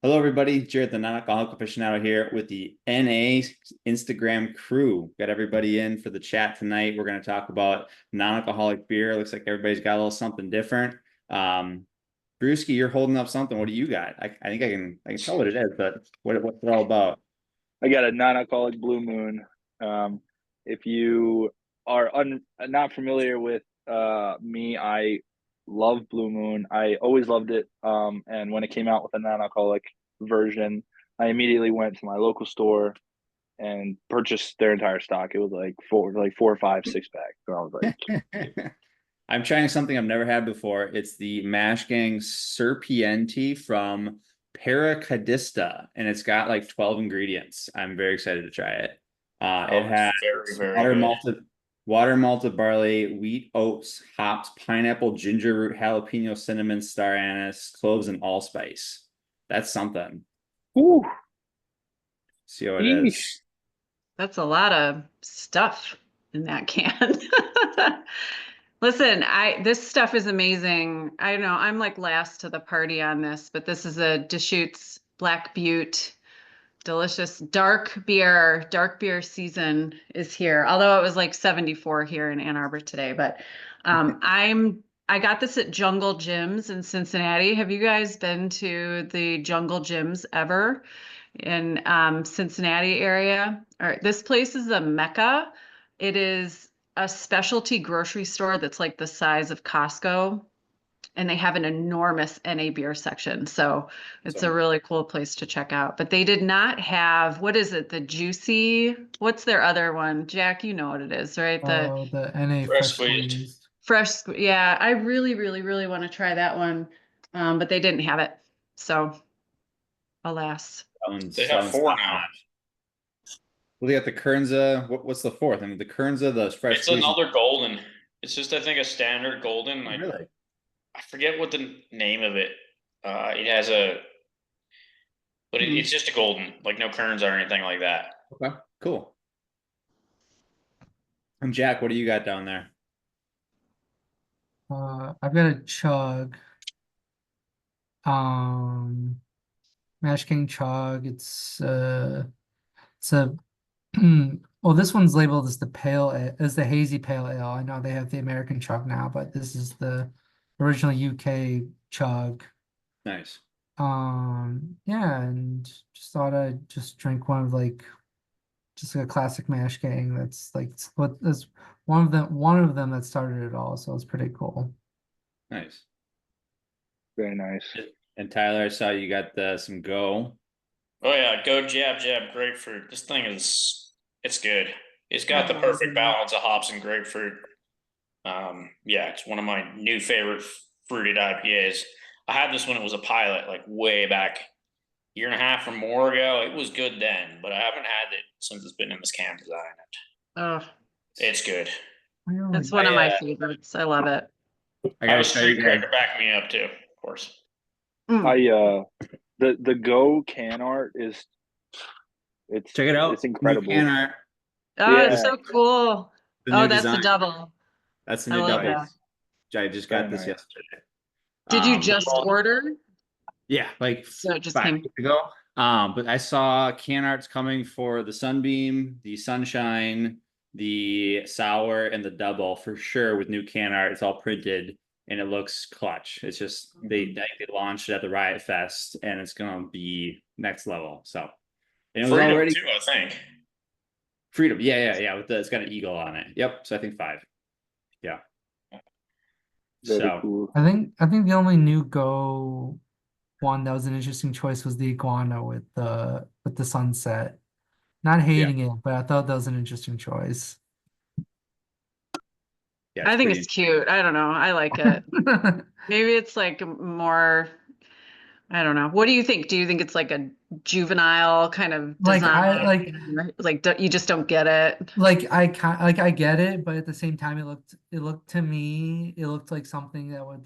Hello, everybody. Jared, the non-alcoholic aficionado here with the NA Instagram crew. Got everybody in for the chat tonight. We're going to talk about non-alcoholic beer. Looks like everybody's got a little something different. Brewski, you're holding up something. What do you got? I think I can tell what it is, but what's it all about? I got a non-alcoholic Blue Moon. If you are not familiar with me, I love Blue Moon. I always loved it. And when it came out with a non-alcoholic version, I immediately went to my local store and purchased their entire stock. It was like four or five, six pack. So I was like, I'm trying something I've never had before. It's the Mash Gang Serpienti from Paracadista, and it's got like 12 ingredients. I'm very excited to try it. It has Very, very water good. malted barley, wheat, oats, hops, pineapple, ginger root, jalapeno, cinnamon, star anise, cloves, and allspice. That's something. ooh, See how it is. yeesh. That's a lot of stuff in that can. Listen, this stuff is amazing. I know I'm like last to the party on this, but this is a Deschutes Black Butte. Delicious dark beer. Dark beer season is here. Although it was like 74 here in Ann Arbor today, but I got this at Jungle Gyms in Cincinnati. Have you guys been to the Jungle Gyms ever in Cincinnati area? All right, this place is a mecca. It is a specialty grocery store that's like the size of Costco, and they have an enormous NA beer section. So it's a really cool place to check out. But they did not have, what is it? The Juicy, what's their other one? Jack, you know what it is, right? The NA Fresh fresh squeezed. squeezed. Yeah, I really, really, really want to try that one. But they didn't have it. So alas. They have four now. Well, they got the Kernza. What's the fourth? I mean, the Kernza, the fresh It's squeeze. another golden. It's just, I think, a standard golden. Really? I forget what the name of it. It has a, but it's just a golden, like no kerns or anything like that. Okay, cool. And Jack, what do you got down there? I've got a chug. Mash King chug. It's a well, this one's labeled as the hazy pale ale. I know they have the American chug now, but this is the original UK chug. Nice. Yeah, and just thought I'd just drink one of just like a classic mash gang. That's one of them that started it all. So it's pretty cool. Nice. Very nice. And Tyler, I saw you got some Go. Oh yeah, Go Jab Grapefruit. This thing it's good. It's got the perfect balance of hops and grapefruit. Yeah, it's one of my new favorite fruited IPAs. I had this when it was a pilot, like way back year and a half or more ago. It was good then, but I haven't had it since it's been in this can design. Oh, It's good. that's one of my favorites. I love it. I I gotta was show you street guys. cracker backing me up too, of course. The Go can art is Check it out. It's incredible. New can art. Oh, Yeah. it's so cool. The Oh, new that's design. a double. That's the I new love double. that. I just got Very this nice. yesterday. Did you just order? Yeah, like So it just 5 came. weeks ago. But I saw can arts coming for the Sunbeam, the Sunshine, the Sour, and the Double for sure with new can art. It's all printed and it looks clutch. It's just they launched it at the Riot Fest and it's gonna be next level. So and it was Freedom already too, I think. Freedom. Yeah. It's got an eagle on it. Yep. So I think 5. Yeah. Very cool. I think the only new Go one that was an interesting choice was the iguana with the sunset. Not hating it, but I thought that was an interesting choice. Yeah, I think it's cute. I don't know. I like it. Maybe it's like more, I don't know. What do you think? Do you think it's like a juvenile kind of design? You just don't get it. I get it, but at the same time, it looked to me, it looked like something that would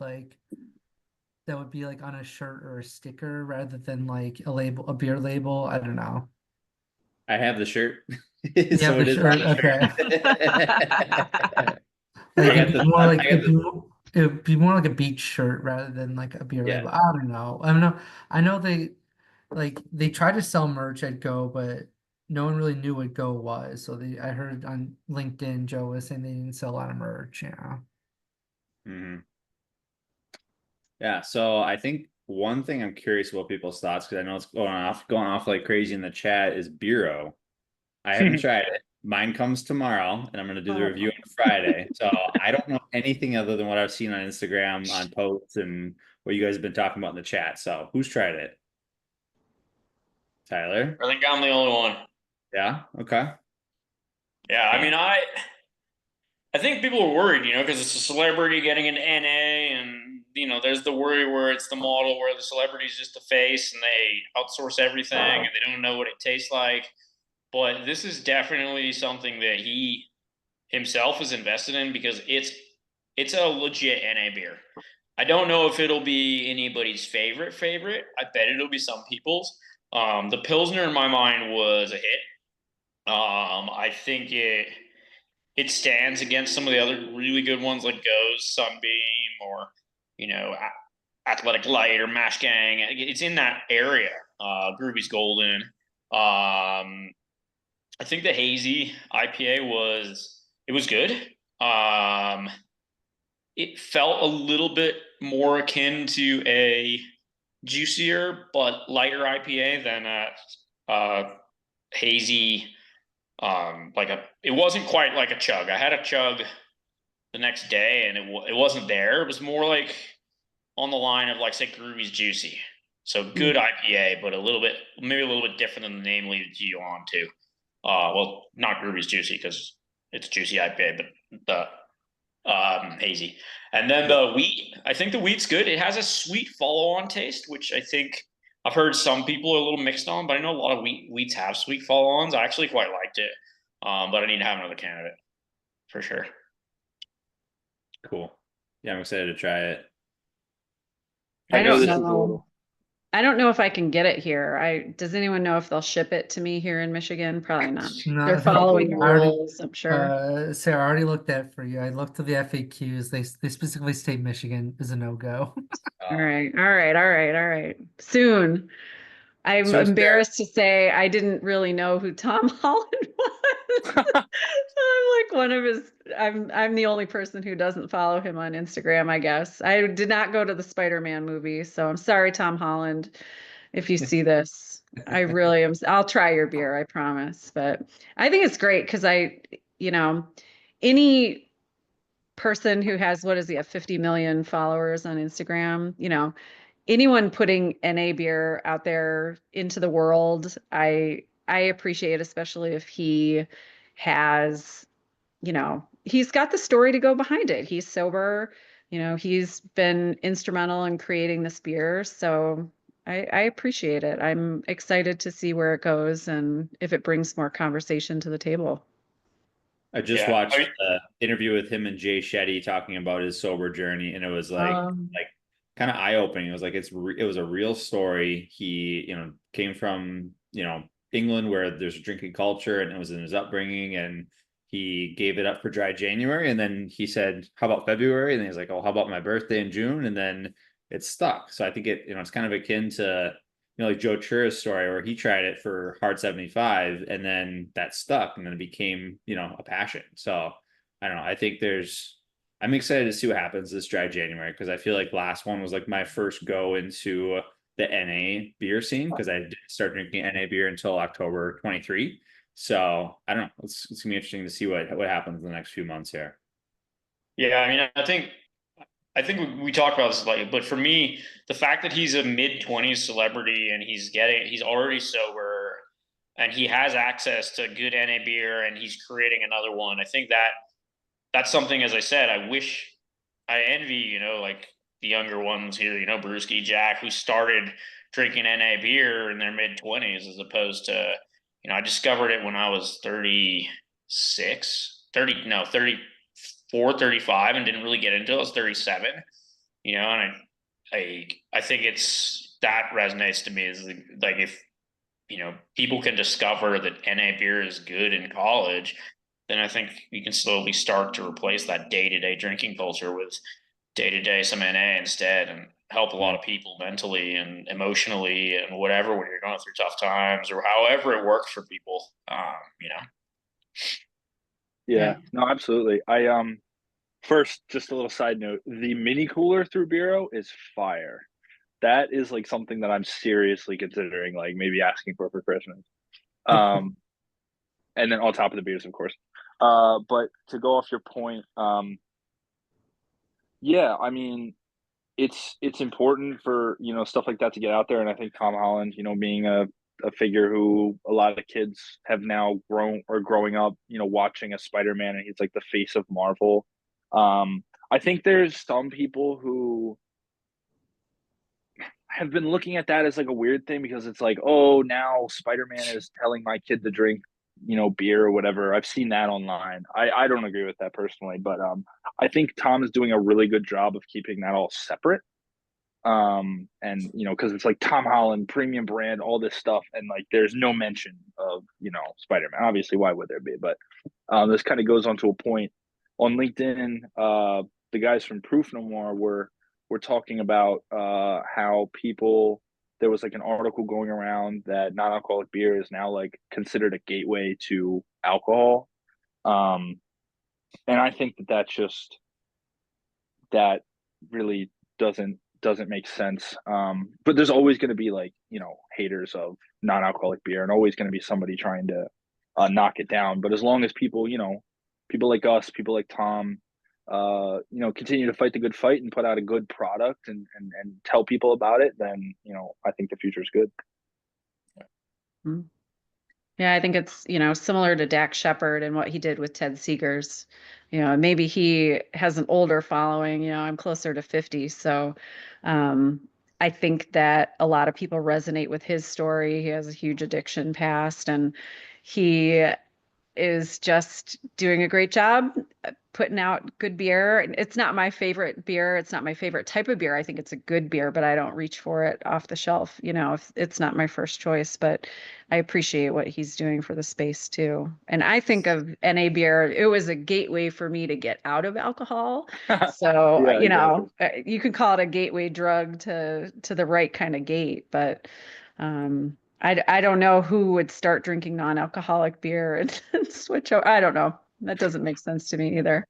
be like on a shirt or a sticker rather than like a beer label. I don't know. I have the shirt. So it is shirt. Okay. It'd be more like a beach shirt rather than like a beer label. I don't know. I know like they tried to sell merch at Go, but no one really knew what Go was. So I heard on LinkedIn Joe was saying they didn't sell a lot of merch. Yeah. Mhm. Yeah, so I think one thing I'm curious about people's thoughts, because I know it's going off like crazy in the chat, is Bureau. I haven't tried it. Mine comes tomorrow, and I'm gonna do the Oh. review on Friday. So I don't know anything other than what I've seen on Instagram, on posts, and what you guys have been talking about in the chat. So who's tried it? Tyler? I think I'm the only one. Yeah. Okay. Yeah, I Yeah. mean, I think people are worried, because it's a celebrity getting an NA, and there's the worry where it's the model where the celebrity's just a face and they outsource everything and they don't know what it tastes like. But this is definitely something that he himself is invested in because it's a legit NA beer. I don't know if it'll be anybody's favorite. I bet it'll be some people's. The Pilsner in my mind was a hit. I think it stands against some of the other really good ones like Go's Sunbeam or Athletic Light or Mash Gang. It's in that area. Groovy's Golden. I think the hazy IPA was good. It felt a little bit more akin to a juicier but lighter IPA than a hazy. It wasn't quite like a chug. I had a chug the next day, and it wasn't there. It was more like on the line of like say Groovy's Juicy. So good IPA, but maybe a little bit different than the name leads you on to. Well, not Groovy's Juicy because it's Juicy IPA, but the hazy. And then the wheat, I think the wheat's good. It has a sweet follow-on taste, which I think I've heard some people are a little mixed on, but I know a lot of wheats have sweet follow-ons. I actually quite liked it, but I need to have another can of it for sure. Cool. Yeah, I'm excited to try it. I know don't this is a know. little. I don't know if I can get it here. Does anyone know if they'll ship it to me here in Michigan? Probably not. No, They're following the I already- rules, I'm sure. Sarah, I already looked at for you. I looked at the FAQs. They specifically state Michigan is a no-go. All right, all right, all right, all right. Soon. I'm So is there- embarrassed to say I didn't really know who Tom Holland was. I'm like one of his I'm the only person who doesn't follow him on Instagram, I guess. I did not go to the Spider-Man movie, so I'm sorry, Tom Holland, if you see this. I really am. I'll try your beer, I promise. But I think it's great because any person who has, what is he, have 50 million followers on Instagram, anyone putting NA beer out there into the world, I appreciate, especially if he has, he's got the story to go behind it. He's sober, he's been instrumental in creating this beer. So I appreciate it. I'm excited to see where it goes and if it brings more conversation to the table. I just Yeah. watched the interview with him and Jay Shetty talking about his sober journey, and it was like kind of eye opening. It was like it was a real story. He came from England where there's a drinking culture, and it was in his upbringing, and he gave it up for dry January, and then he said, "How about February?" And then he's like, "Oh, how about my birthday in June?" And then it stuck. So I think it's kind of akin to like Joe Chura's story where he tried it for Hard 75 and then that stuck and then it became, a passion. So I don't know. I think I'm excited to see what happens this dry January because I feel like last one was like my first go into the NA beer scene because I didn't start drinking NA beer until October 23. So I don't know. It's gonna be interesting to see what happens in the next few months here. Yeah, I mean, I think we talked about this slightly, but for me, the fact that he's a mid-20s celebrity and he's already sober and he has access to good NA beer and he's creating another one, I think that's something, as I said, I envy, like the younger ones here, Brewski, Jack, who started drinking NA beer in their mid-20s as opposed to, I discovered it when I was 34, 35 and didn't really get into it. I was 37, and I think that resonates to me is like if, people can discover that NA beer is good in college, then I think you can slowly start to replace that day-to-day drinking culture with day-to-day some NA instead. And help a lot of people mentally and emotionally and whatever when you're going through tough times or however it works for people. You know. Yeah, no, absolutely. First, just a little side note, the mini cooler through Bureau is fire. That is like something that I'm seriously considering, like maybe asking for Christmas. Um, and then on top of the beers, of course. But to go off your point, yeah, I mean, it's important for stuff like that to get out there, and I think Tom Holland, being a figure who a lot of kids have now grown or growing up, watching a Spider-Man, and he's like the face of Marvel. I think there's some people who have been looking at that as like a weird thing because it's like, oh, now Spider-Man is telling my kid to drink, beer or whatever. I've seen that online. I don't agree with that personally, but I think Tom is doing a really good job of keeping that all separate. And because it's like Tom Holland, premium brand, all this stuff, and like there's no mention of Spider-Man. Obviously, why would there be? But this kind of goes on to a point on LinkedIn. The guys from Proof No More were talking about how people, there was like an article going around that non-alcoholic beer is now like considered a gateway to alcohol. And I think that really doesn't make sense. But there's always going to be like haters of non-alcoholic beer, and always going to be somebody trying to knock it down. But as long as people, people like us, people like Tom, continue to fight the good fight and put out a good product and tell people about it, then I think the future is good. Mhm. Yeah, I think it's, similar to Dax Shepard and what he did with Ted Seegers. Maybe he has an older following, I'm closer to 50. So um, I think that a lot of people resonate with his story. He has a huge addiction past, and he is just doing a great job putting out good beer. It's not my favorite beer. It's not my favorite type of beer. I think it's a good beer, but I don't reach for it off the shelf, if it's not my first choice. But I appreciate what he's doing for the space too. And I think of NA beer, it was a gateway for me to get out of alcohol. So, Yeah, exactly. you could call it a gateway drug to the right kind of gate, but I don't know who would start drinking non-alcoholic beer and switch over. I don't know. That doesn't make sense to me either.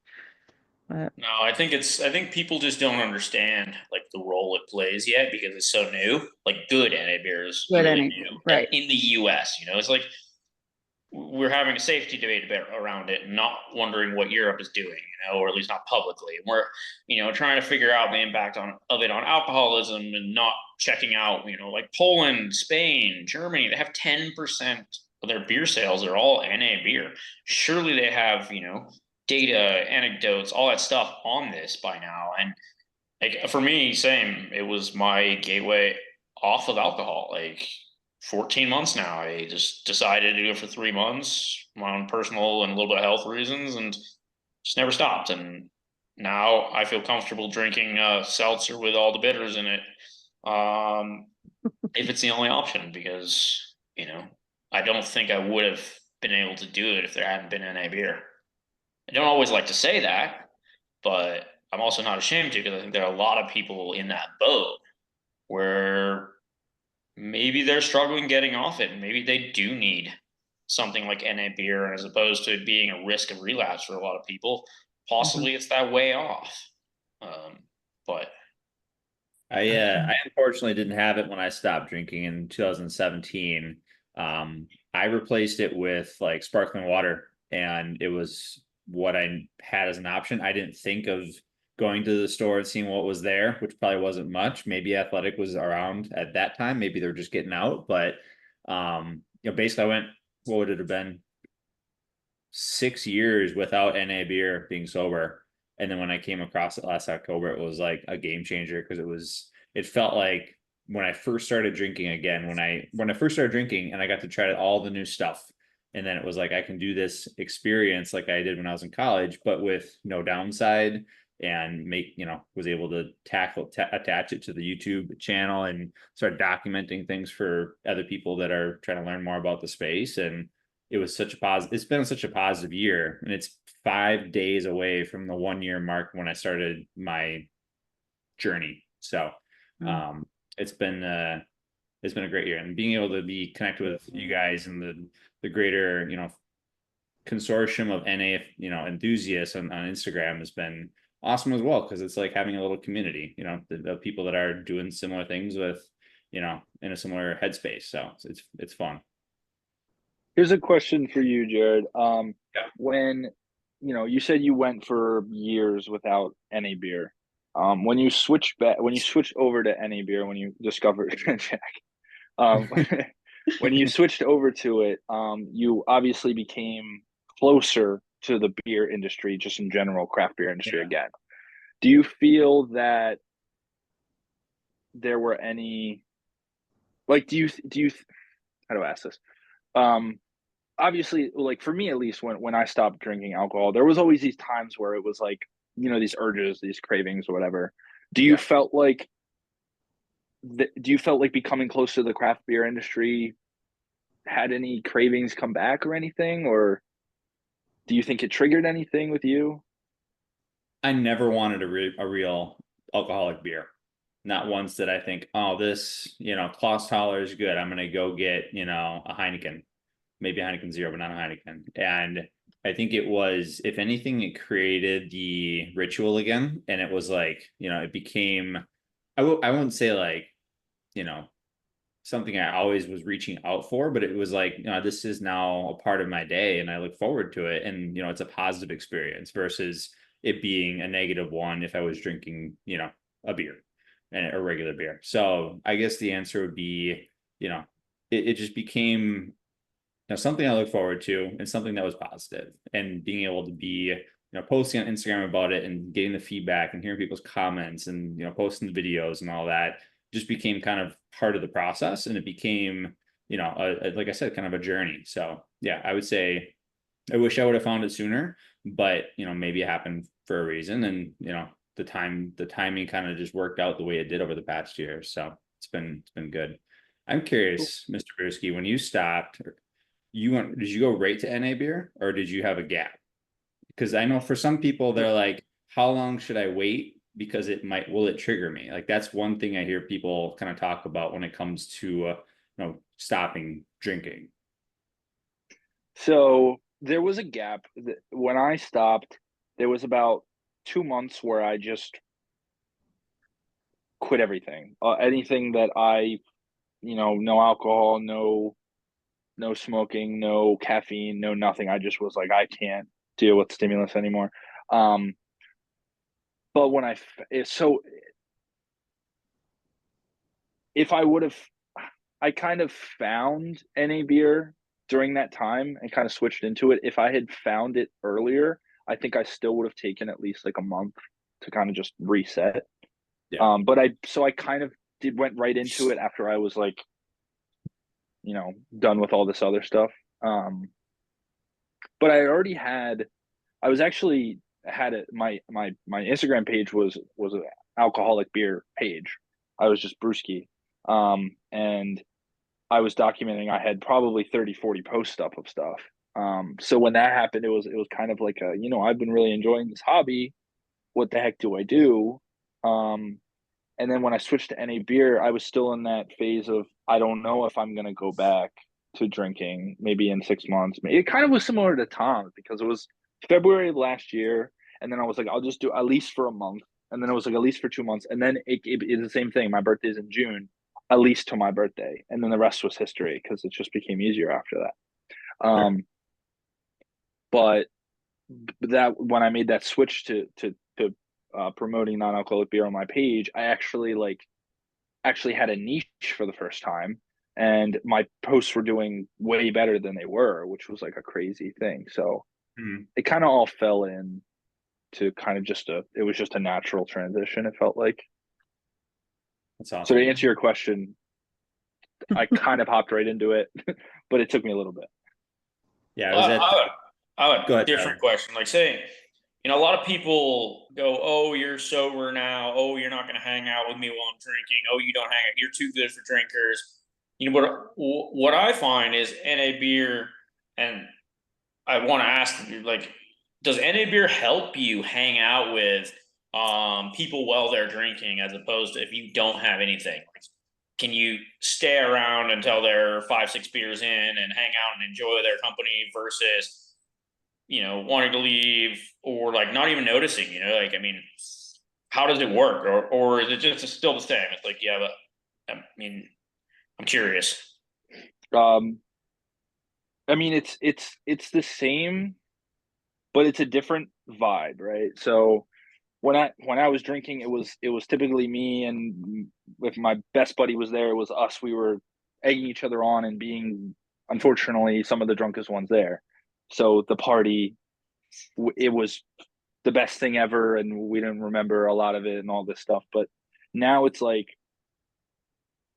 But No, I think people just don't understand like the role it plays yet because it's so new. Like good NA beer is good really any new right. in the US. It's like we're having a safety debate around it, not wondering what Europe is doing, or at least not publicly. And we're, trying to figure out the impact of it on alcoholism and not checking out, like Poland, Spain, Germany, they have 10% of their beer sales are all NA beer. Surely they have, data, anecdotes, all that stuff on this by now. And like for me, same. It was my gateway off of alcohol. Like 14 months now. I just decided to do it for 3 months, my own personal and a little bit of health reasons, and just never stopped. And now I feel comfortable drinking seltzer with all the bitters in it, if it's the only option, because I don't think I would have been able to do it if there hadn't been NA beer. I don't always like to say that, but I'm also not ashamed to, because I think there are a lot of people in that boat where maybe they're struggling getting off it, and maybe they do need something like NA beer, as opposed to being a risk of relapse for a lot of people. Possibly it's that way off. But I unfortunately didn't have it when I stopped drinking in 2017. I replaced it with like sparkling water, and it was what I had as an option. I didn't think of going to the store and seeing what was there, which probably wasn't much. Maybe Athletic was around at that time. Maybe they were just getting out, but basically I went, what would it have been? 6 years without NA beer being sober. And then when I came across it last October, it was like a game changer, because it felt like when I first started drinking again, when I first started drinking and I got to try all the new stuff. And then it was like, I can do this experience like I did when I was in college, but with no downside, and was able to attach it to the YouTube channel and start documenting things for other people that are trying to learn more about the space. And it's been such a positive year, and it's 5 days away from the 1 year mark when I started my journey. So Mm. It's been a great year, and being able to be connected with you guys and the greater, consortium of NA, enthusiasts on Instagram has been awesome as well, because it's like having a little community, the people that are doing similar things with, in a similar headspace. So it's fun. Here's a question for you, Jared. Yeah. When you said you went for years without any beer. When you switched over to any beer, when you discovered Jack, um, when you switched over to it, you obviously became closer to the beer industry, just in general, craft beer industry again. Do you feel that there were any, like, do you, how do I ask this? Obviously, like for me at least, when I stopped drinking alcohol, there was always these times where it was like, these urges, these cravings or whatever. Do you felt like becoming close to the craft beer industry had any cravings come back or anything, or do you think it triggered anything with you? I never wanted a real alcoholic beer. Not once did I think, oh, this, Clausthaler is good. I'm gonna go get, a Heineken, maybe a Heineken Zero, but not a Heineken. And I think it was, if anything, it created the ritual again, and it was like, it became, I wouldn't say like, you know, something I always was reaching out for, but it was like, this is now a part of my day and I look forward to it. And, it's a positive experience versus it being a negative one if I was drinking, a beer and a regular beer. So I guess the answer would be, it just became something I look forward to and something that was positive, and being able to be, posting on Instagram about it and getting the feedback and hearing people's comments and, posting the videos and all that just became kind of part of the process. And it became, like I said, kind of a journey. So yeah, I would say I wish I would have found it sooner, but maybe it happened for a reason. And, the timing kind of just worked out the way it did over the past year. So it's been good. I'm curious, Mr. Brewski, when you stopped, did you go right to NA beer or did you have a gap? Because I know for some people they're like, how long should I wait? Because will it trigger me? Like that's one thing I hear people kind of talk about when it comes to stopping drinking. So there was a gap when I stopped. There was about 2 months where I just quit everything. Anything that no alcohol, no smoking, no caffeine, no nothing. I just was like, I can't deal with stimulus anymore. But so if I would have, I kind of found NA beer during that time and kind of switched into it. If I had found it earlier, I think I still would have taken at least like a month to kind of just reset. Yeah. But I kind of went right into it after I was like, done with all this other stuff. But I was actually had it. My Instagram page was an alcoholic beer page. I was just brewski. And I was documenting, I had probably 30, 40 posts up of stuff. So when that happened, it was kind of like I've been really enjoying this hobby. What the heck do I do? And then when I switched to NA beer, I was still in that phase of, I don't know if I'm going to go back to drinking maybe in 6 months. It kind of was similar to Tom because it was February of last year. And then I was like, I'll just do at least for a month. And then it was like at least for 2 months. And then it's the same thing. My birthday's in June, at least till my birthday. And then the rest was history because it just became easier after that. But that when I made that switch to promoting non-alcoholic beer on my page, I actually had a niche for the first time, and my posts were doing way better than they were, which was like a crazy thing. So it kind of all fell in to kind of it was just a natural transition. It felt like. That's awesome. So to answer your question, I kind of hopped right into it, but it took me a little bit. Yeah, I would Go ahead, different question. Like say, a lot of people go, "Oh, you're sober now. Oh, you're not going to hang out with me while I'm drinking. Oh, you don't hang out. You're too good for drinkers." What I find is NA beer, and I want to ask you, like, does NA beer help you hang out with people while they're drinking, as opposed to if you don't have anything. Like, can you stay around until they're 5, 6 beers in and hang out and enjoy their company versus, wanting to leave or like not even noticing, like, I mean, how does it work? Or is it just still the same? It's like, yeah, but I mean, I'm curious. Um, I mean, it's the same, but it's a different vibe, right? So when I was drinking, it was typically me, and if my best buddy was there, it was us. We were egging each other on and being, unfortunately, some of the drunkest ones there. So the party, it was the best thing ever, and we didn't remember a lot of it and all this stuff. But now it's like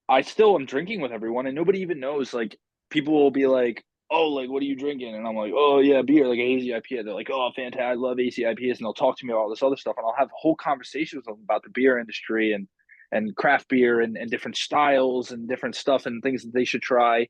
I still am drinking with everyone, and nobody even knows. Like, people will be like, "Oh, like, what are you drinking?" And I'm like, "Oh yeah, beer, like a hazy IPA." They're like, "Oh, fantastic, I love hazy IPAs," and they'll talk to me about all this other stuff, and I'll have whole conversations with them about the beer industry and craft beer and different styles and different stuff and things that they should try.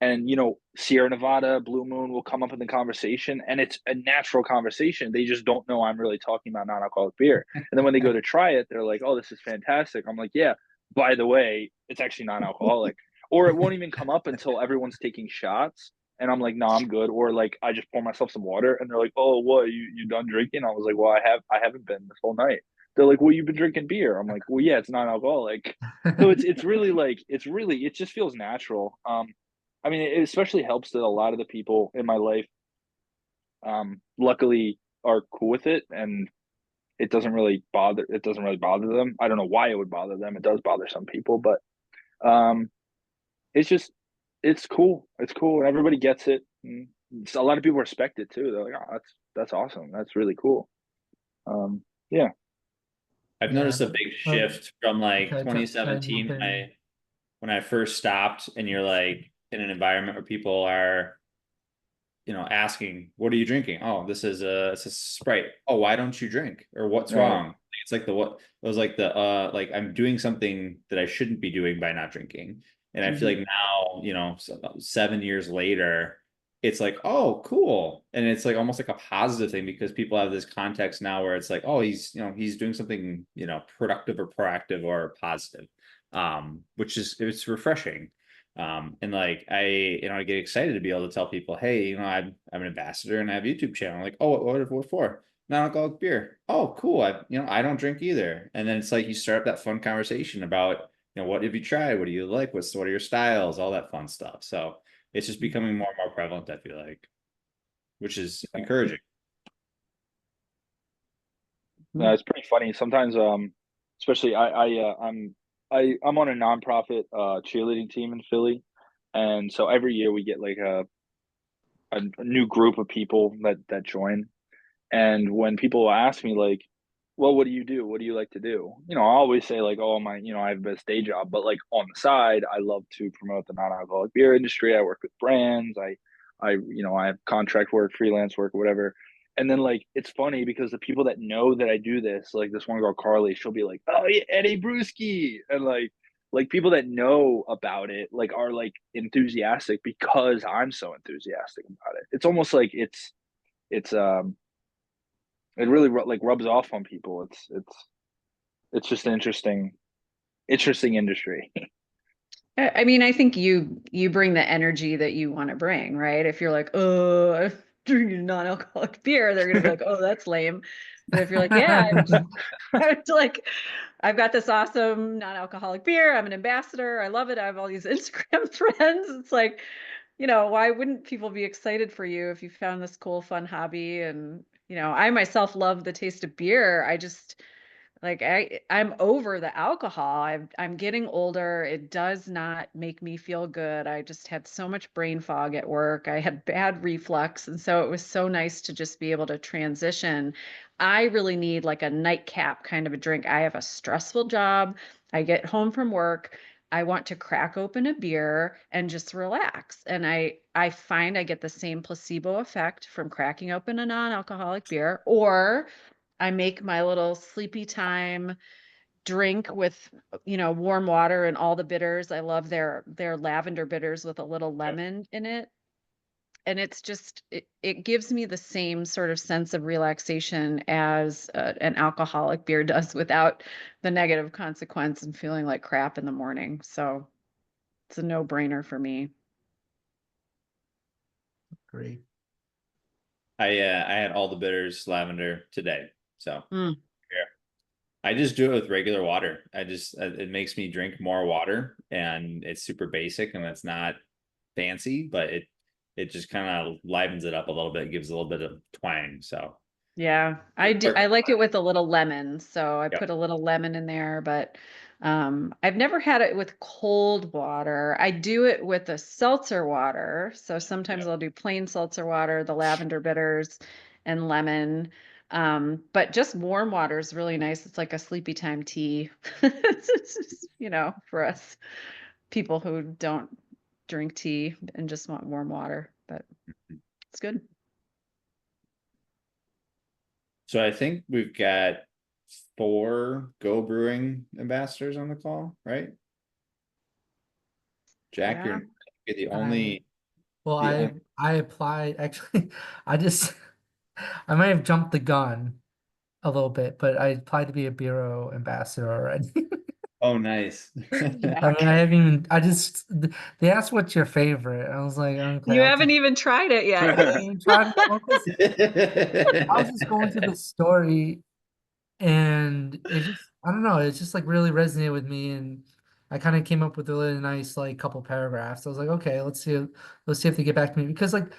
And Sierra Nevada, Blue Moon will come up in the conversation, and it's a natural conversation. They just don't know I'm really talking about non-alcoholic beer. And then when they go to try it, they're like, "Oh, this is fantastic." I'm like, "Yeah, by the way, it's actually non-alcoholic." Or it won't even come up until everyone's taking shots, and I'm like, "No, I'm good." Or like I just pour myself some water, and they're like, "Oh, what? You done drinking?" I was like, "Well, I haven't been this whole night." They're like, "Well, you've been drinking beer." I'm like, "Well, yeah, it's non-alcoholic." So it's really like it just feels natural. I mean, it especially helps that a lot of the people in my life, luckily, are cool with it, and it doesn't really bother them. I don't know why it would bother them. It does bother some people, but um, it's just it's cool. It's cool, and everybody gets it. And a lot of people respect it too. They're like, "Oh, that's awesome. That's really cool." Yeah. I've Yeah. noticed a big Uh, shift from like can I jump 2017 in? when I first stopped, and you're like in an environment where people are, asking, "What are you drinking?" "Oh, it's a Sprite." "Oh, why don't you drink?" Or "What's Right. wrong?" It's like it was like like I'm doing something that I shouldn't be doing by not drinking. And I feel like now, about 7 years later, it's like, "Oh, cool." And it's like almost like a positive thing because people have this context now where it's like, "Oh, he's doing something, productive or proactive or positive." Which it's refreshing. And like I get excited to be able to tell people, "Hey, I'm an ambassador and I have a YouTube channel." Like, "Oh, what for?" "Non-alcoholic beer." "Oh, cool. I don't drink either." And then it's like you start up that fun conversation about, what have you tried? What do you like? What are your styles? All that fun stuff. So it's just becoming more and more prevalent, I feel like, which is encouraging. No, it's pretty funny. Sometimes, especially I'm on a nonprofit cheerleading team in Philly, and so every year we get like a new group of people that join. And when people ask me like, "Well, what do you do? What do you like to do?" I always say like, "Oh, I have this day job, but like on the side, I love to promote the non-alcoholic beer industry. I work with brands. I have contract work, freelance work, whatever." And then like it's funny because the people that know that I do this, like this one girl Carly, she'll be like, "Oh yeah, Eddie Brewski," and like people that know about it like are like enthusiastic because I'm so enthusiastic about it. It's almost like it's it really like rubs off on people. It's just an interesting industry. I mean, I think you bring the energy that you want to bring, right? If you're like, "Oh, I'm drinking non-alcoholic beer," they're gonna be like, "Oh, that's lame." But if you're like, "Yeah, it's like I've got this awesome non-alcoholic beer. I'm an ambassador. I love it. I have all these Instagram friends." It's like, why wouldn't people be excited for you if you found this cool, fun hobby? And, I myself love the taste of beer. I just like I'm over the alcohol. I'm getting older. It does not make me feel good. I just had so much brain fog at work. I had bad reflux, and so it was so nice to just be able to transition. I really need like a nightcap kind of a drink. I have a stressful job. I get home from work. I want to crack open a beer and just relax. And I find I get the same placebo effect from cracking open a non-alcoholic beer, or I make my little sleepy time drink with, warm water and all the bitters. I love their lavender bitters with a little lemon in it. and it's just it gives me the same sort of sense of relaxation as an alcoholic beer does without the negative consequence and feeling like crap in the morning. So it's a no-brainer for me. Great. I had all the bitters lavender today. So Mm. yeah. I just do it with regular water. I just it makes me drink more water, and it's super basic and it's not fancy, but it just kind of livens it up a little bit, gives a little bit of twang. So Yeah, I do. I like it with a little lemon, so I yeah. put a little lemon in there, but I've never had it with cold water. I do it with a seltzer water. So sometimes Yeah. I'll do plain seltzer water, the lavender bitters and lemon. But just warm water is really nice. It's like a sleepy time tea. It's just, for us people who don't drink tea and just want warm water, but it's good. So I think we've got 4 Go Brewing ambassadors on the call, right? Jack, Yeah. you're the I only well, the I only I applied actually. I just I might have jumped the gun a little bit, but I applied to be a bureau ambassador already. Oh, nice. I mean, I haven't even. They asked what's your favorite. I was like, okay, You haven't even tried it I yet. haven't even tried it. Well, 'cause I was just going through the story, and it just I don't know, it's just like really resonated with me, and I kind of came up with a really nice like couple paragraphs. I was like, okay, let's see if they get back to me because like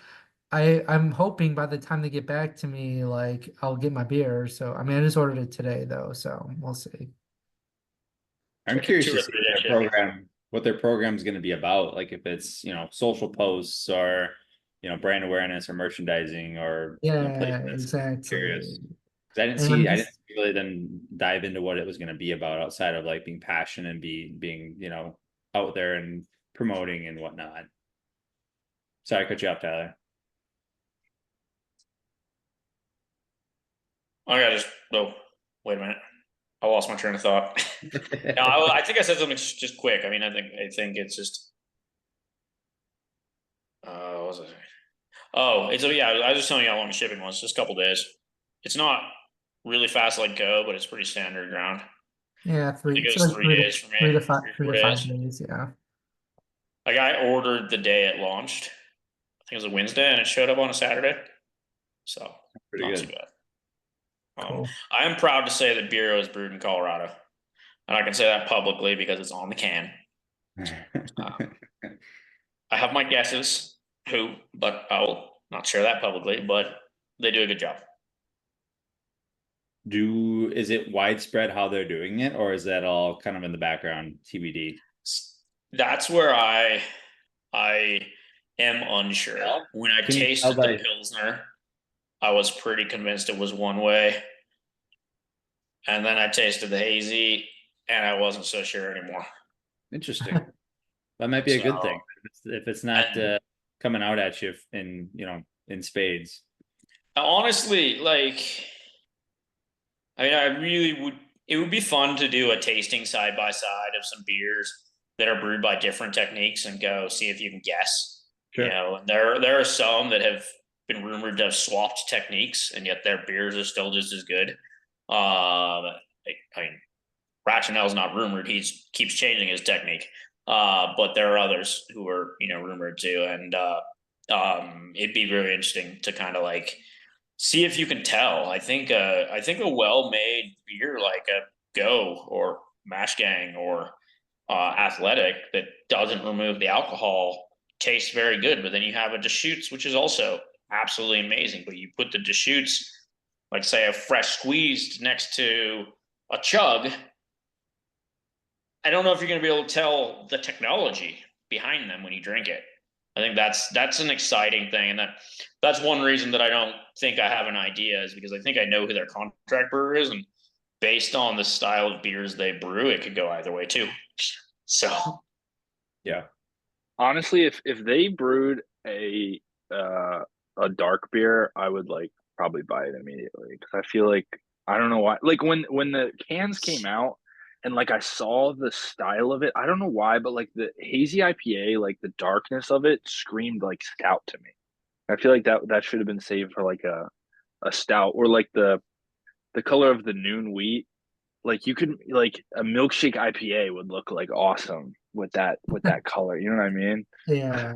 I'm hoping by the time they get back to me, like I'll get my beer. So I mean, I just ordered it today though, so we'll see. I'm Like a curious 2 to or see 3 day shipping. what their program is going to be about. Like if it's, social posts or, brand awareness or merchandising or, Yeah, placements. exactly. Curious. 'Cause And I'm I didn't just see really them dive into what it was going to be about outside of like being passionate and being, out there and promoting and whatnot. Sorry, I cut you off, Tyler. Oh, wait a minute. I lost my train of thought. No, I think I said something just quick. I mean, I think it's just. What was I saying? Oh, yeah. I was just telling you how long the shipping was. Just a couple days. It's not really fast like Go, but it's pretty standard ground. yeah, I three. think it It's was like 3 days for me, 3 4 to 5 days. days. Yeah. Like I ordered the day it launched. I think it was a Wednesday, and it showed up on a Saturday. So Pretty not too good. bad. Cool. I am proud to say that Bureau is brewed in Colorado, and I can say that publicly because it's on the can. I have my guesses who, but I will not share that publicly. But they do a good job. Is it widespread how they're doing it, or is that all kind of in the background TBD? That's where I am unsure. When I Can you tell tasted the by Pilsner, I was pretty convinced it was one way. And then I tasted the hazy and I wasn't so sure anymore. interesting? That might be a So, good thing if it's not and coming out at you in spades. honestly, like, I mean, I really would, it would be fun to do a tasting side by side of some beers that are brewed by different techniques and go see if you can guess. Sure. And there are some that have been rumored to have swapped techniques, and yet their beers are still just as good. I mean, Rationale's not rumored; keeps changing his technique. But there are others who are rumored to, and it'd be very interesting to kind of like see if you can tell. I think a well made beer like a Go or Mash Gang or Athletic that doesn't remove the alcohol tastes very good. But then you have a Deschutes, which is also absolutely amazing. But you put the Deschutes, like say a fresh squeezed next to a chug, I don't know if you're going to be able to tell the technology behind them when you drink it. I think that's an exciting thing, and that's one reason that I don't think I have an idea is because I think I know who their contract brewer is, and based on the style of beers they brew, it could go either way too. So Yeah. Honestly, if they brewed a dark beer, I would like probably buy it immediately because I feel like I don't know why. Like when the cans came out and like I saw the style of it, I don't know why, but like the hazy IPA, like the darkness of it screamed like stout to me. I feel like that should have been saved for like a stout or like the color of the noon wheat. Like you could like a milkshake IPA would look like awesome with that color. You know what I mean? Yeah,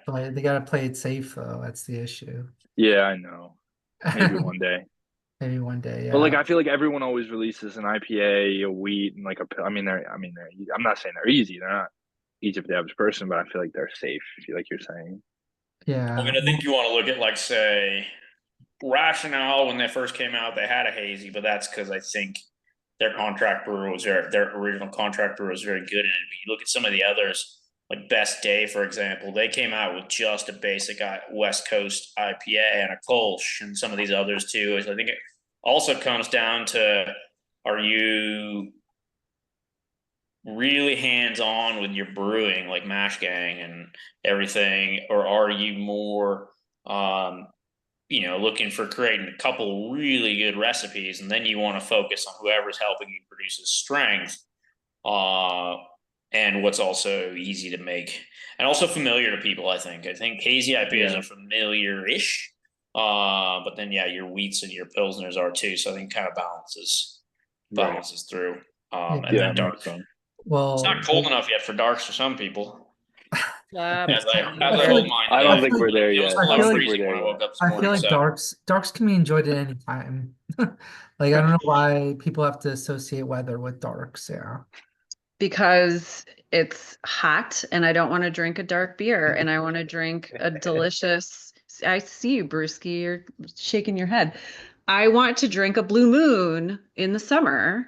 but they gotta play it safe though. That's the issue. Yeah, I know. Maybe one day. Maybe one day, But like yeah. I feel like everyone always releases an IPA, a wheat, and like they're I'm not saying they're easy. They're not easy for the average person, but I feel like they're safe. Like you're saying. I Yeah. mean, I think you want to look at like say Rationale when they first came out, they had a hazy, but that's because I think their contract brewer was their original contract brewer was very good in it. But you look at some of the others, like Best Day, for example, they came out with just a basic West Coast IPA and a Kolsch, and some of these others too. I think it also comes down to, are you really hands on with your brewing, like Mash Gang and everything, or are you more looking for creating a couple really good recipes, and then you want to focus on whoever's helping you produce his strength, and what's also easy to make and also familiar to people. I think hazy IPAs are familiar-ish, but then your wheats and your pilsners are too. So I think kind of balances through. And then dark. Well, It's not cold enough yet for darks for some people. As I I told mine I today. don't think we're there It yet. was I below feel like- freezing when I woke up this I morning. feel like So darks can be enjoyed at any time. Like I don't know why people have to associate weather with darks. Yeah. Because it's hot and I don't want to drink a dark beer and I want to drink a delicious. I see you, Brewski, you're shaking your head. I want to drink a Blue Moon in the summer,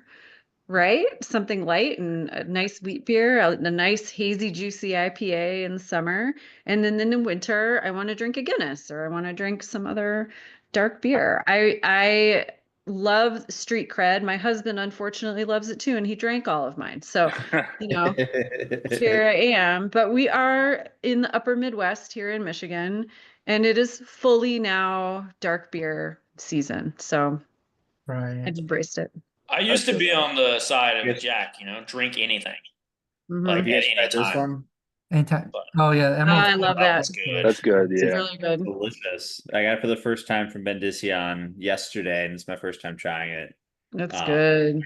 right? Something light and a nice wheat beer, a nice hazy, juicy IPA in the summer. And then in the winter, I want to drink a Guinness or I want to drink some other dark beer. I love street cred. My husband unfortunately loves it too, and he drank all of mine. So, here I am. But we are in the upper Midwest here in Michigan, and it is fully now dark beer season. So I Right. embraced it. I used to be on the side of Yes. Jack, drink anything. Mhm. Like Have you at guys any tried this time. one? Anytime. But- Oh yeah, I love that. That's good. That's good. It's Yeah. really good. Delicious. I got it for the first time from Bendicion yesterday, and it's my first time trying it. That's Um, good.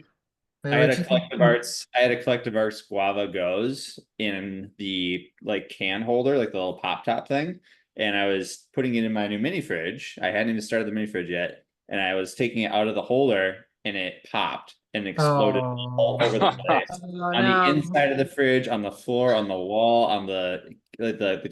Wait, I had what'd a you think? collective arts guava goes in the like can holder, like the little pop top thing. And I was putting it in my new mini fridge. I hadn't even started the mini fridge yet. And I was taking it out of the holder and it popped and exploded all over the place. Oh, On the no. inside of the fridge, on the floor, on the wall, on the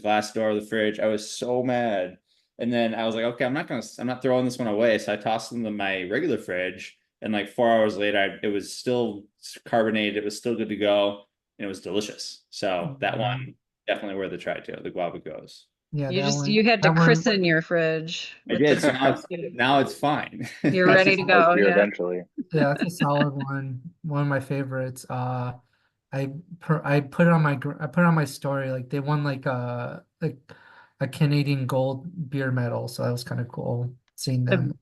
glass door of the fridge. I was so mad. And then I was like, okay, I'm not throwing this one away. So I tossed it into my regular fridge. And like 4 hours later, it was still carbonated. It was still good to go, and it was delicious. So that one definitely worth a try too. The guava goes. Yeah, You had to that one- christen your fridge. I with did. the- So now it's fine. You're ready to go. Beer Yeah. eventually. Yeah, that's a solid one. One of my favorites. I put it on my story. Like they won like a Canadian gold beer medal, so that was kind of cool seeing them.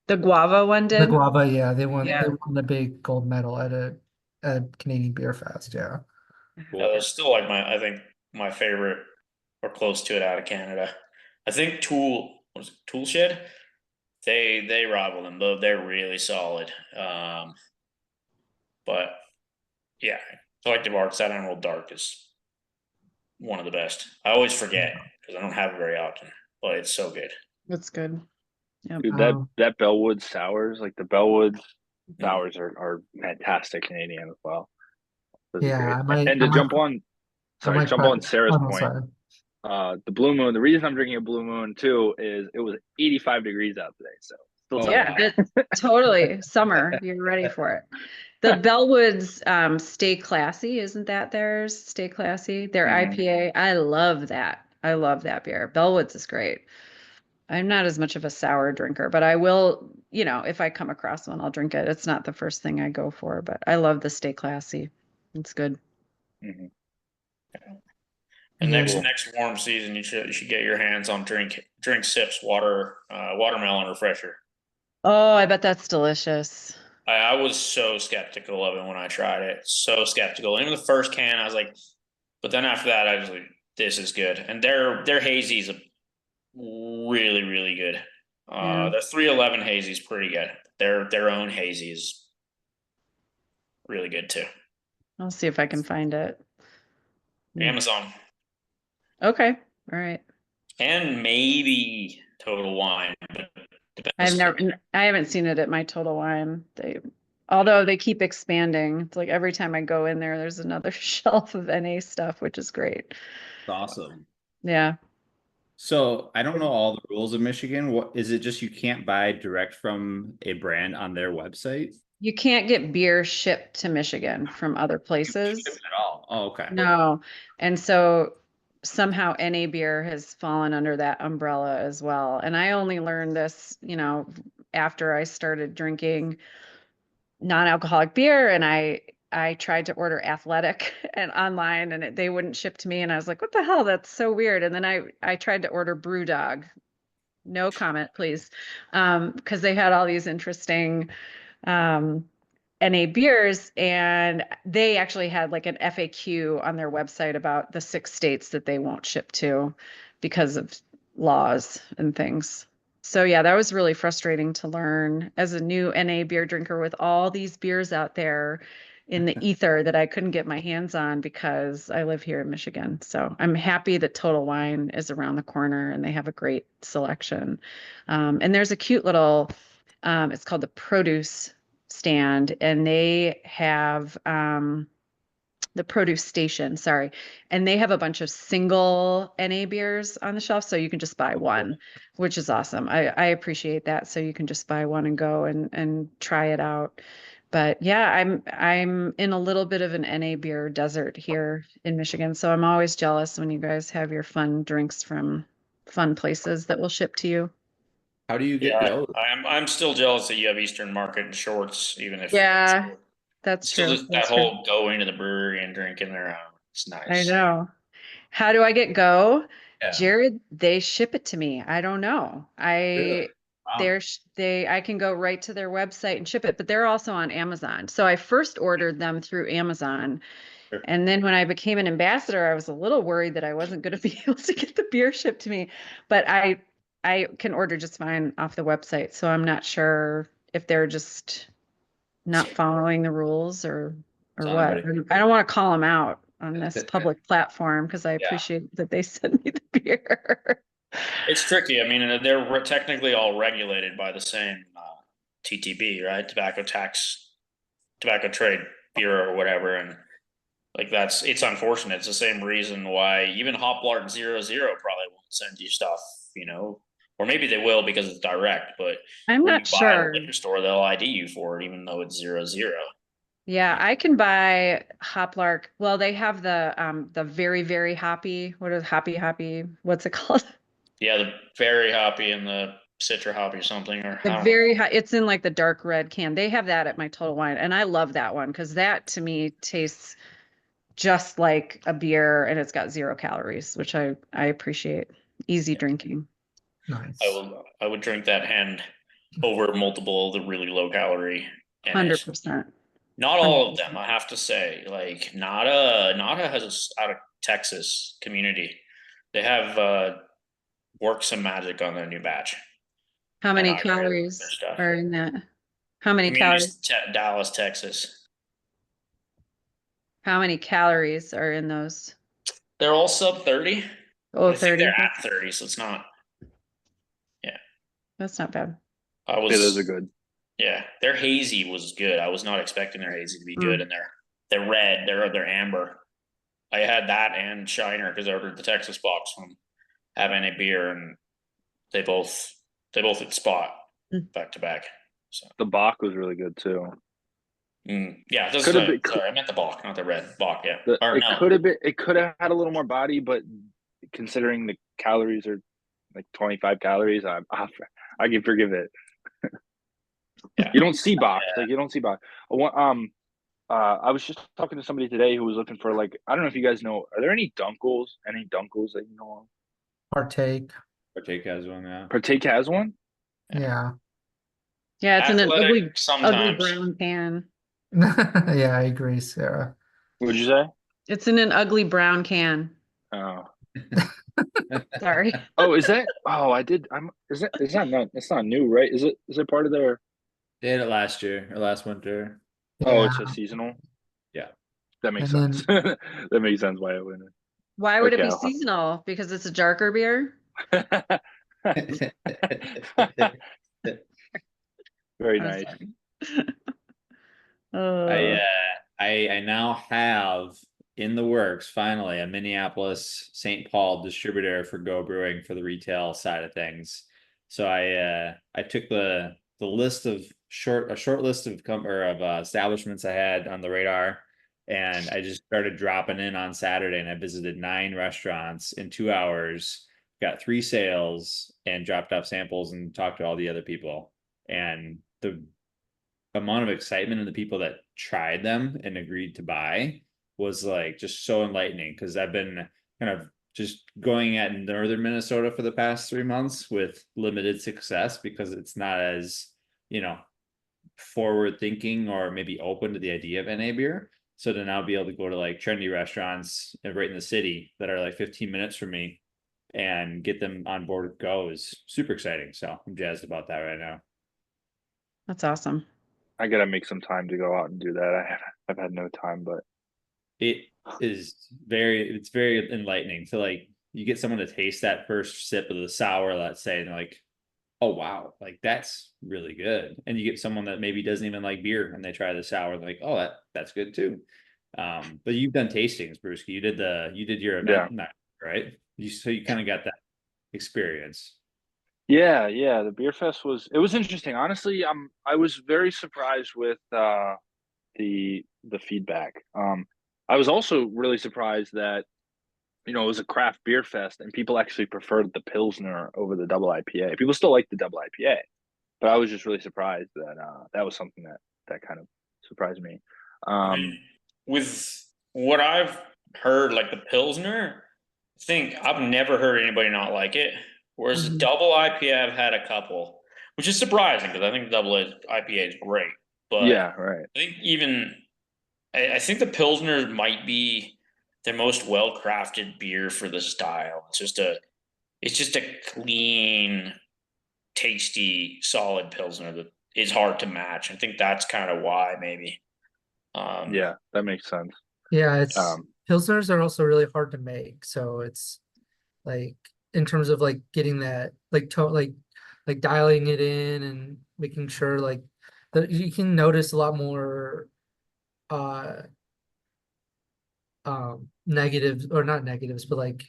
The guava one The did. guava, yeah, they won Yeah. the big gold medal at a Canadian Beer Fest. Yeah. That's still like I think my favorite or close to it out of Canada. I think Tool Shed? They rival them, though they're really solid. But yeah, Collective Arts, that Emerald Dark is one of the best. I always forget because I don't have it very often, but it's so good. That's good. Dude, Um, that Bellwood sours, like the Bellwood sours are fantastic Canadian as well. Those are Yeah, great. And to jump on Sarah's oh, no, point, sorry. the Blue Moon, the reason I'm drinking a Blue Moon too is it was 85 degrees out today. So still Yeah, totally. Summer. You're ready for it. The Bellwoods Stay Classy, isn't that theirs? Stay Classy. Their Mhm. IPA. I love that. I love that beer. Bellwoods is great. I'm not as much of a sour drinker, but I will, if I come across one, I'll drink it. It's not the first thing I go for, but I love the Stay Classy. It's good. Mhm. And Yeah. next warm season, you should get your hands on drink sips watermelon refresher. Oh, I bet that's delicious. I was so skeptical of it when I tried it. So skeptical. Even the first can, I was like, but then after that, I was like, this is good. And their hazy is really, really good. Yeah. The 311 hazy is pretty good. Their own hazy is really good too. I'll see if I can find it. Amazon Okay. All right. and maybe Total Wine. But I haven't seen it at my Total Wine. Although they keep expanding. It's like every time I go in there, there's another shelf of NA stuff, which is great. It's awesome. Yeah. So I don't know all the rules of Michigan. What is it? Just you can't buy direct from a brand on their website? You can't get beer shipped to Michigan from other Ship places. it at all? Oh, okay. No. And so somehow NA beer has fallen under that umbrella as well. And I only learned this, after I started drinking non-alcoholic beer, and I tried to order athletic and online, and they wouldn't ship to me, and I was like, what the hell? That's so weird. And then I tried to order Brewdog. No comment, please. Because they had all these interesting NA beers, and they actually had like an FAQ on their website about the 6 states that they won't ship to because of laws and things. So yeah, that was really frustrating to learn as a new NA beer drinker with all these beers out there in the ether that I couldn't get my hands on because I live here in Michigan. So I'm happy that Total Wine is around the corner and they have a great selection. And there's a cute little, it's called the Produce Stand, and they have the Produce Station, sorry, and they have a bunch of single NA beers on the shelf, so you can just buy one, which is awesome. I appreciate that. So you can just buy one and go and try it out. But yeah, I'm in a little bit of an NA beer desert here in Michigan, so I'm always jealous when you guys have your fun drinks from fun places that will ship to you. How do you get Yeah, those? I'm still jealous that you have Eastern Market and shorts, even if Yeah, that's still true. just that That's true. whole going to the brewery and drinking their own. It's I nice. know. How do I get Go? Yeah. Jared, they ship it to me. I don't know. Really? Wow. I can go right to their website and ship it, but they're also on Amazon. So I first ordered them through Amazon. Sure. And then when I became an ambassador, I was a little worried that I wasn't going to be able to get the beer shipped to me. But I can order just fine off the website. So I'm not sure if they're just not following the rules or what. Somebody. I don't want to call them out on this public platform because I appreciate that they send me the beer. It's tricky. I mean, they're technically all regulated by the same TTB, right? Tobacco Trade Bureau or whatever, and like it's unfortunate. It's the same reason why even Hoplark 00 probably won't send you stuff, or maybe they will because it's direct. But I'm when you not buy at a sure. liquor store, they'll ID you for it, even though it's 00. Yeah, I can buy Hoplark. Well, they have the very, very hoppy. What is hoppy? What's it called? Yeah, the berry hoppy and the citra hoppy or something, or I The don't know. very hot, it's in like the dark red can. They have that at my Total Wine, and I love that one because that to me tastes just like a beer and it's got 0 calories, which I appreciate. Easy drinking. Nice. I would drink that hand over multiple of the really low calorie. NAs. 100%. Not all of them, I have to say. Like Nada has out of Texas community. They have worked some magic on their new batch. How And many I really like their calories stuff. are in that? How many Community's calories? Dallas, Texas. How many calories are in those? They're all sub 30. Oh, I think 30. they're at 30, so it's not. Yeah. That's not bad. I Yeah, those are was good. Yeah, their hazy was good. I was not expecting their hazy to be good, Mm. and they're red, they're amber. I had that and Shiner because I ordered the Texas box from having a beer, and they both hit spot Mm. back to back. So The Bach was really good too. yeah, this Could is have been. sorry, I meant the Bach, not the red Bach. Yeah, or It no, could have been. It could have had a little more body, but considering the calories are like 25 calories, I can forgive it. Yeah. You don't see Bach. Like you don't see Bach. I was just talking to somebody today who was looking for like I don't know if you guys know. Are there any Dunkels? Any Dunkels that you know of? Partake. Partake has one, yeah. Partake has one. Yeah. Yeah, it's in an athletic ugly sometimes. brown can. Yeah, I agree, Sarah. What'd you say? It's in an ugly brown can. Oh, Sorry. Oh, is that? Oh, I did. Is that? Is that not? It's not new, right? Is it? Is it part of their? They had it last year or last winter. Oh, Yeah, it's a seasonal. Yeah. That makes and sense. then That makes sense why I wouldn't. Why would it Okay. be seasonal? Because it's a darker beer? Very I'm nice. sorry. I Uh, I now have in the works finally a Minneapolis St. Paul distributor for Go Brewing for the retail side of things. So I took the list of short list of establishments I had on the radar, and I just started dropping in on Saturday, and I visited 9 restaurants in 2 hours, got 3 sales, and dropped off samples and talked to all the other people. And the amount of excitement in the people that tried them and agreed to buy was like just so enlightening, because I've been kind of just going at northern Minnesota for the past 3 months with limited success because it's not as, you know, forward thinking or maybe open to the idea of NA beer. So to now be able to go to like trendy restaurants right in the city that are like 15 minutes from me and get them on board with Go is super exciting. So I'm jazzed about that right now. that's awesome. I gotta make some time to go out and do that. I've had no time, but It is it's very enlightening to like you get someone to taste that first sip of the sour, let's say, and they're like, oh wow, like that's really good. And you get someone that maybe doesn't even like beer and they try the sour, like, oh, that's good too. But you've done tastings, Brewski. You did your yeah. event, right? So you kind of got that experience. Yeah, yeah, the beer fest was interesting. Honestly, I was very surprised with the feedback. I was also really surprised that it was a craft beer fest and people actually preferred the Pilsner over the double IPA. People still like the double IPA, but I was just really surprised that that was something that kind of surprised me. I mean, with what I've heard, like the Pilsner, I think I've never heard anybody not like it. Whereas the Mhm. double IPA, I've had a couple, which is surprising because I think double IPA is great. But Yeah, right. I think I think the Pilsner might be the most well crafted beer for the style. It's just a clean, tasty, solid Pilsner that is hard to match. I think that's kind of why maybe. Um, Yeah, that makes sense. yeah, it's Um, pilsners are also really hard to make, so it's like in terms of like getting that like dialing it in and making sure like that you can notice a lot more uh negatives, or not negatives, but like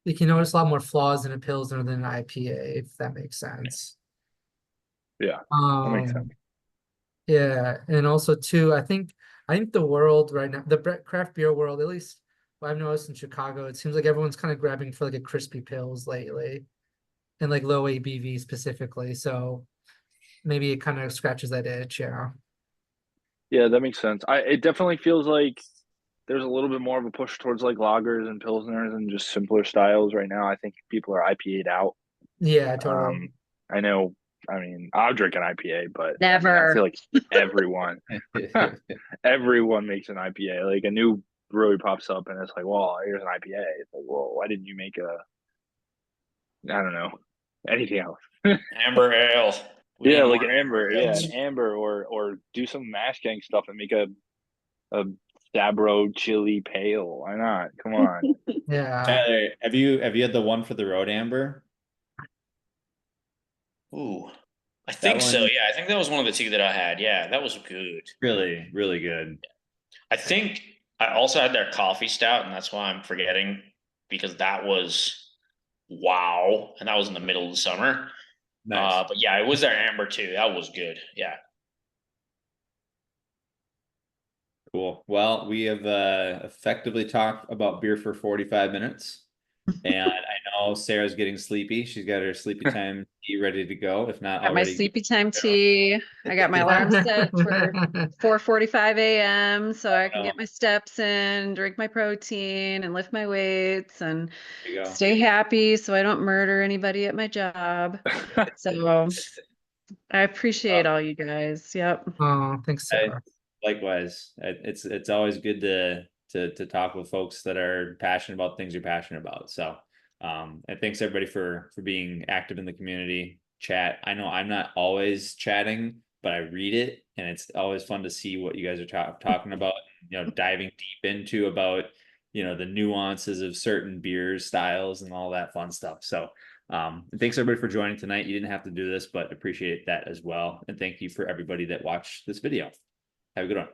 you can notice a lot more flaws in a pilsner than an IPA, if that makes sense. yeah, that makes sense. Yeah, and also too, I think the world right now, the craft beer world, at least what I've noticed in Chicago, it seems like everyone's kind of grabbing for like a crispy pills lately, and like low ABV specifically. So maybe it kind of scratches that itch. Yeah. Yeah, that makes sense. It definitely feels like there's a little bit more of a push towards like lagers and pilsners and just simpler styles right now. I think people are IPA'd out. Yeah, totally. I know. I mean, I'll drink an IPA, but I mean, I Never. feel like everyone, everyone makes an IPA. Like a new brewery pops up and it's like, well, here's an IPA. It's like, well, why didn't you make I don't know, anything else? Amber Ale. We Yeah, need like more an amber amber. Yeah, an ales. amber, or do some mash gang stuff and make a Stabro chili pale. Why not? Come on. Yeah. Tyler, have you had the one for the road, Amber? Ooh, I That think so. one Yeah, I think that was one of the two that I had. Yeah, that was good. really, really good. I think I also had their coffee stout, and that's why I'm forgetting because that was wow, and that was in the middle of the summer. Nice. But yeah, it was their amber too. That was good. Yeah. Cool. Well, we have effectively talked about beer for 45 minutes. And I know Sarah's getting sleepy. She's got her sleepy time tea ready to go, if not Got my already. sleepy time tea. I got my alarm set for 4:45 a.m. so I can get my steps in, drink my protein, and lift my weights and There you go. stay happy so I don't murder anybody at my job. So I appreciate all you guys. Yep. Oh, thanks, I, Sarah. likewise, it's always good to to talk with folks that are passionate about things you're passionate about. So and thanks everybody for being active in the community chat. I know I'm not always chatting, but I read it, and it's always fun to see what you guys are talking about, diving deep into about, the nuances of certain beers, styles, and all that fun stuff. So thanks everybody for joining tonight. You didn't have to do this, but appreciate that as well. And thank you for everybody that watched this video. Have a good one.